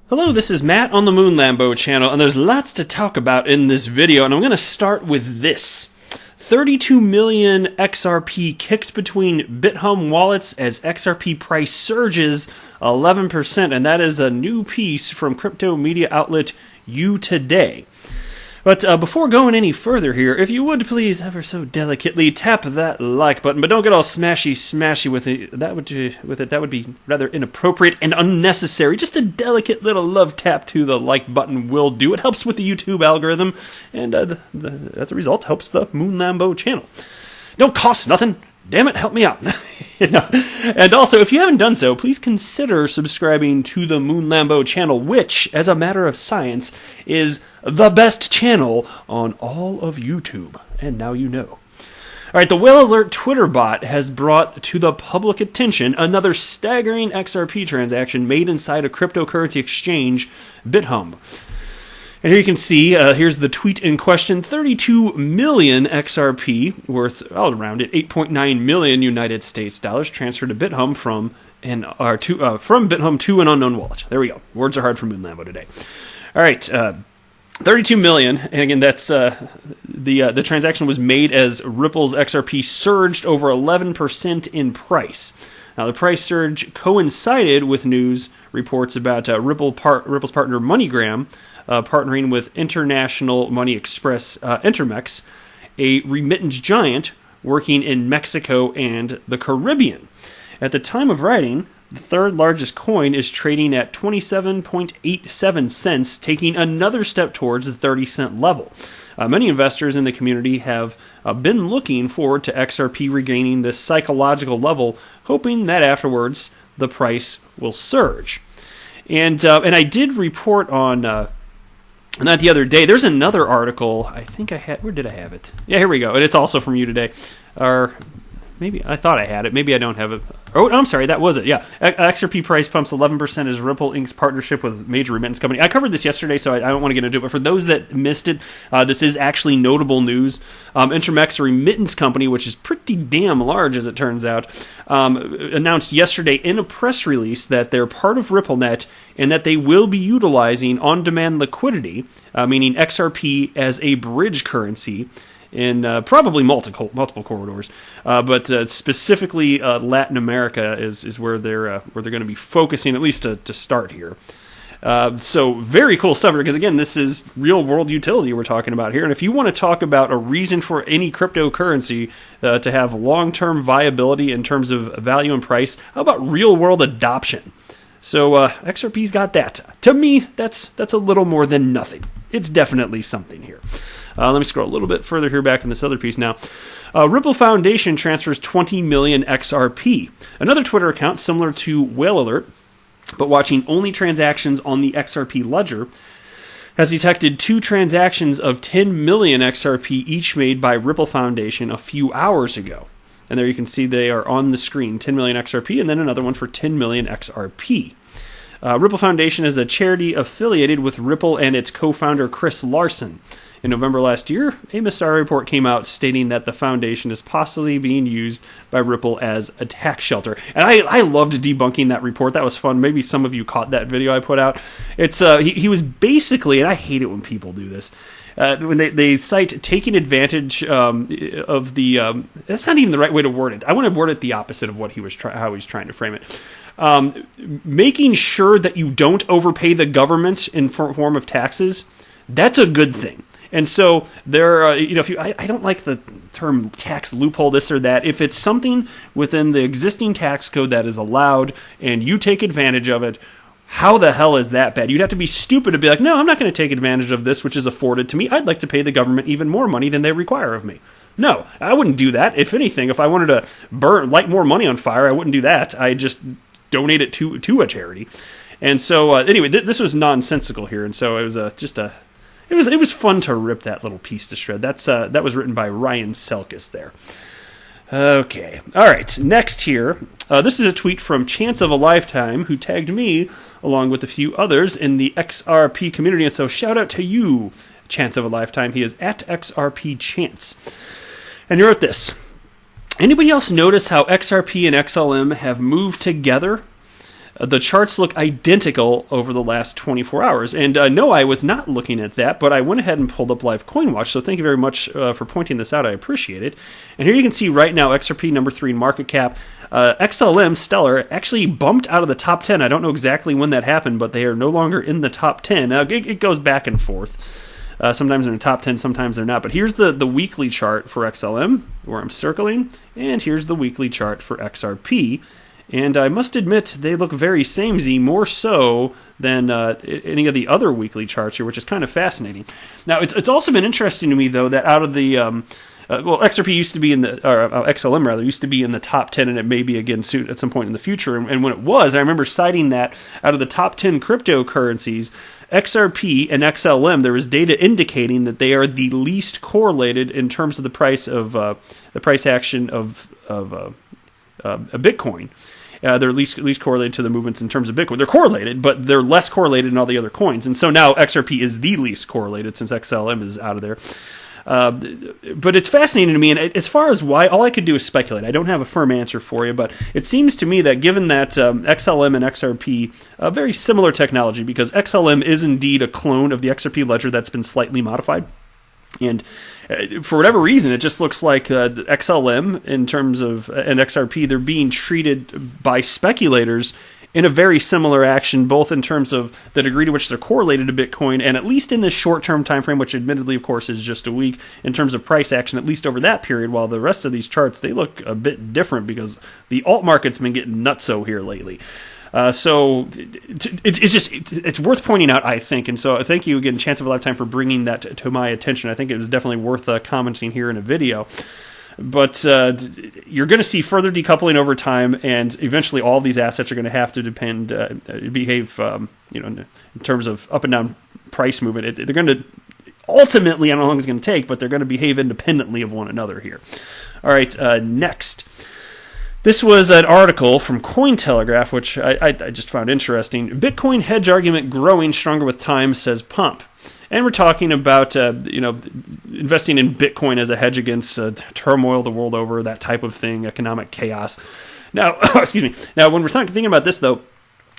Hello, this is Matt on the Moon Lambo channel, and there's lots to talk about in this video, and I'm going to start with this. 32 million XRP kicked between BitHum wallets as XRP price surges 11%, and that is a new piece from crypto media outlet You Today. But before going any further here, if you would please ever so delicately tap that like button, but don't get all smashy with it. That would be rather inappropriate and unnecessary. Just a delicate little love tap to the like button will do. It helps with the YouTube algorithm, and as a result, helps the Moon Lambo channel. Don't cost nothing. Damn it, help me out. And also, if you haven't done so, please consider subscribing to the Moon Lambo channel, which, as a matter of science, is the best channel on all of YouTube. And now you know. Alright, the Whale Alert Twitter bot has brought to the public attention another staggering XRP transaction made inside a cryptocurrency exchange, BitHum. And here you can see, here's the tweet in question, 32 million XRP, worth, I'll round it, 8.9 million United States dollars, transferred to BitHum from BitHum to an unknown wallet. There we go. Words are hard for Moon Lambo today. All right, 32 million, and again, that's the transaction was made as Ripple's XRP surged over 11% in price. Now, the price surge coincided with news reports about Ripple's partner MoneyGram partnering with International Money Express Intermex, a remittance giant working in Mexico and the Caribbean. At the time of writing, the third largest coin is trading at 27.87 cents, taking another step towards the 30-cent level. Many investors in the community have been looking forward to XRP regaining this psychological level, hoping that afterwards the price will surge. And I did report on that the other day. There's another article. I think I had. Where did I have it? Yeah, here we go. And it's also from You Today. Or maybe I thought I had it. Maybe I don't have it. Oh, I'm sorry. That was it. Yeah. XRP price pumps 11% as Ripple Inc.'s partnership with major remittance company. I covered this yesterday, so I don't want to get into it. But for those that missed it, this is actually notable news. Intermex, a remittance company, which is pretty damn large as it turns out, announced yesterday in a press release that they're part of RippleNet and that they will be utilizing on-demand liquidity, meaning XRP as a bridge currency, in probably multiple corridors, but specifically Latin America is where they're going to be focusing, at least to start here. So very cool stuff here, because again, this is real world utility we're talking about here. And if you want to talk about a reason for any cryptocurrency to have long-term viability in terms of value and price, how about real world adoption? So XRP's got that. To me, that's a little more than nothing. It's definitely something here. Let me scroll a little bit further here back in this other piece now. Ripple Foundation transfers 20 million XRP. Another Twitter account similar to Whale Alert, but watching only transactions on the XRP ledger, has detected 2 transactions of 10 million XRP each made by Ripple Foundation a few hours ago. And there you can see they are on the screen, 10 million XRP, and then another one for 10 million XRP. Ripple Foundation is a charity affiliated with Ripple and its co-founder Chris Larsen. In November last year, a Messari report came out stating that the foundation is possibly being used by Ripple as a tax shelter. And I loved debunking that report. That was fun. Maybe some of you caught that video I put out. It's he was basically, and I hate it when people do this, when they cite taking advantage of the... that's not even the right way to word it. I want to word it the opposite of what how he was trying to frame it. Making sure that you don't overpay the government in form of taxes, that's a good thing. And so there, I don't like the term tax loophole, this or that. If it's something within the existing tax code that is allowed and you take advantage of it, how the hell is that bad? You'd have to be stupid to be like, no, I'm not going to take advantage of this, which is afforded to me. I'd like to pay the government even more money than they require of me. No, I wouldn't do that. If anything, if I wanted to light more money on fire, I wouldn't do that. I just donate it to a charity. And so anyway, this was nonsensical here, and so it was It was fun to rip that little piece to shred. That was written by Ryan Selkis there. Okay. All right. Next here. This is a tweet from Chance of a Lifetime, who tagged me along with a few others in the XRP community. And so shout out to you, Chance of a Lifetime. He is at XRP Chance. And he wrote this. Anybody else notice how XRP and XLM have moved together? The charts look identical over the last 24 hours. And no, I was not looking at that, but I went ahead and pulled up Live CoinWatch, so thank you very much for pointing this out. I appreciate it. And here you can see right now XRP number 3 in market cap. XLM, Stellar, actually bumped out of the top 10. I don't know exactly when that happened, but they are no longer in the top 10. It goes back and forth. Sometimes they're in the top 10, sometimes they're not. But here's the weekly chart for XLM, where I'm circling, and here's the weekly chart for XRP. And I must admit, they look very samey, more so than any of the other weekly charts here, which is kind of fascinating. Now, it's also been interesting to me, though, that out of the XRP used to be in the, or XLM rather, used to be in the top 10, and it may be again soon at some point in the future. And when it was, I remember citing that out of the top 10 cryptocurrencies, XRP and XLM, there was data indicating that they are the least correlated in terms of the price of the price action of a Bitcoin. They're least correlated to the movements in terms of Bitcoin. They're correlated, but they're less correlated in all the other coins. And so now XRP is the least correlated since XLM is out of there. But it's fascinating to me, and as far as why, all I could do is speculate. I don't have a firm answer for you, but it seems to me that given that XLM and XRP, very similar technology, because XLM is indeed a clone of the XRP ledger that's been slightly modified. And for whatever reason, it just looks like the XLM in terms of and XRP, they're being treated by speculators in a very similar action, both in terms of the degree to which they're correlated to Bitcoin, and at least in this short-term time frame, which admittedly, of course, is just a week, in terms of price action, at least over that period, while the rest of these charts, they look a bit different because the alt market's been getting nutso here lately. So it's worth pointing out, I think, and so thank you again, Chance of a Lifetime, for bringing that to my attention. I think it was definitely worth commenting here in a video. But you're going to see further decoupling over time, and eventually all these assets are going to have to behave, in terms of up and down price movement. They're going to ultimately, I don't know how long it's going to take, but they're going to behave independently of one another here. All right, next. This was an article from Cointelegraph, which I just found interesting. Bitcoin hedge argument growing stronger with time, says Pump. And we're talking about, investing in Bitcoin as a hedge against turmoil the world over, that type of thing, economic chaos. Now, excuse me. Now, when we're thinking about this, though,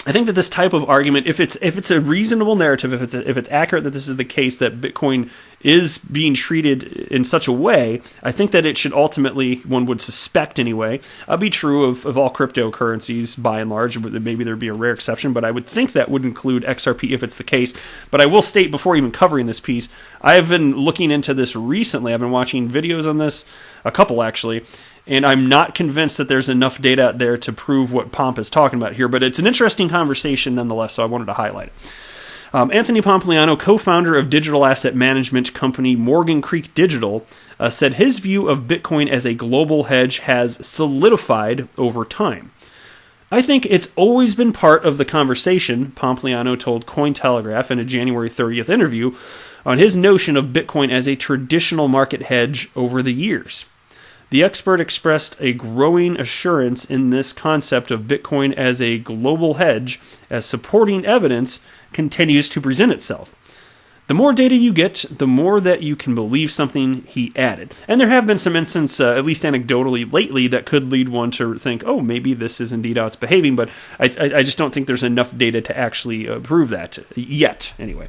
I think that this type of argument, if it's a reasonable narrative, if it's accurate that this is the case, that Bitcoin is being treated in such a way, I think that it should ultimately, one would suspect anyway, be true of all cryptocurrencies by and large. Maybe there'd be a rare exception, but I would think that would include XRP if it's the case. But I will state before even covering this piece, I have been looking into this recently. I've been watching videos on this, a couple actually, and I'm not convinced that there's enough data out there to prove what Pomp is talking about here, but it's an interesting conversation nonetheless, so I wanted to highlight it. Anthony Pompliano, co-founder of digital asset management company Morgan Creek Digital, said his view of Bitcoin as a global hedge has solidified over time. I think it's always been part of the conversation, Pompliano told Cointelegraph in a January 30th interview, on his notion of Bitcoin as a traditional market hedge over the years. The expert expressed a growing assurance in this concept of Bitcoin as a global hedge as supporting evidence continues to present itself. The more data you get, the more that you can believe something, he added. And there have been some instances, at least anecdotally lately, that could lead one to think, oh, maybe this is indeed how it's behaving, but I just don't think there's enough data to actually prove that yet, anyway.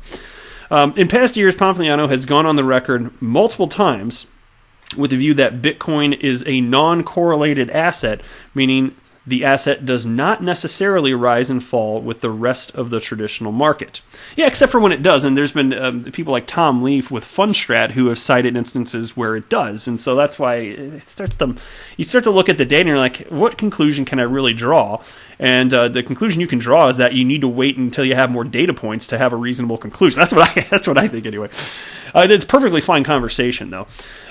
In past years, Pompliano has gone on the record multiple times with the view that Bitcoin is a non-correlated asset, meaning the asset does not necessarily rise and fall with the rest of the traditional market. Yeah, except for when it does, and there's been people like Tom Leaf with Fundstrat who have cited instances where it does, and so that's why you start to look at the data and you're like, what conclusion can I really draw? And the conclusion you can draw is that you need to wait until you have more data points to have a reasonable conclusion. That's what I think anyway. It's perfectly fine conversation, though.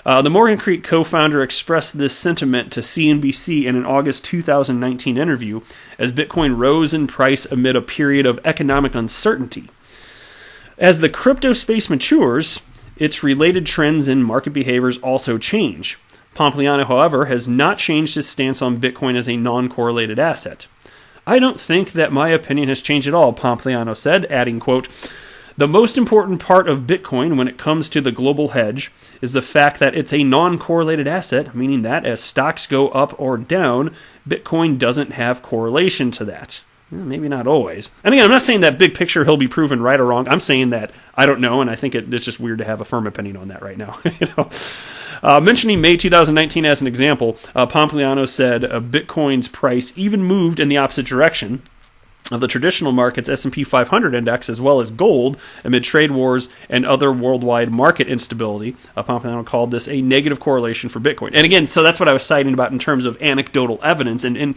The Morgan Creek co-founder expressed this sentiment to CNBC in an August 2019 interview as Bitcoin rose in price amid a period of economic uncertainty. As the crypto space matures, its related trends and market behaviors also change. Pompliano, however, has not changed his stance on Bitcoin as a non-correlated asset. I don't think that my opinion has changed at all, Pompliano said, adding, quote, "The most important part of Bitcoin when it comes to the global hedge is the fact that it's a non-correlated asset, meaning that as stocks go up or down, Bitcoin doesn't have correlation to that." Maybe not always. And again, I'm not saying that big picture he'll be proven right or wrong. I'm saying that I don't know, and I think it's just weird to have a firm opinion on that right now. Mentioning May 2019 as an example, Pompliano said Bitcoin's price even moved in the opposite direction of the traditional market's S&P 500 index, as well as gold, amid trade wars and other worldwide market instability. Pompliano called this a negative correlation for Bitcoin. And again, so that's what I was citing about in terms of anecdotal evidence, and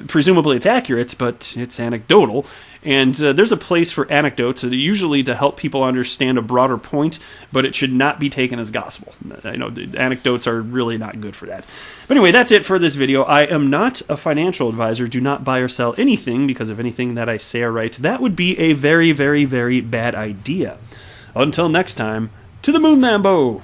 presumably it's accurate, but it's anecdotal. And there's a place for anecdotes, usually to help people understand a broader point, but it should not be taken as gospel. I know anecdotes are really not good for that. But anyway, that's it for this video. I am not a financial advisor. Do not buy or sell anything because of anything that I say or write. That would be a very, very, very bad idea. Until next time, to the moon, Lambo!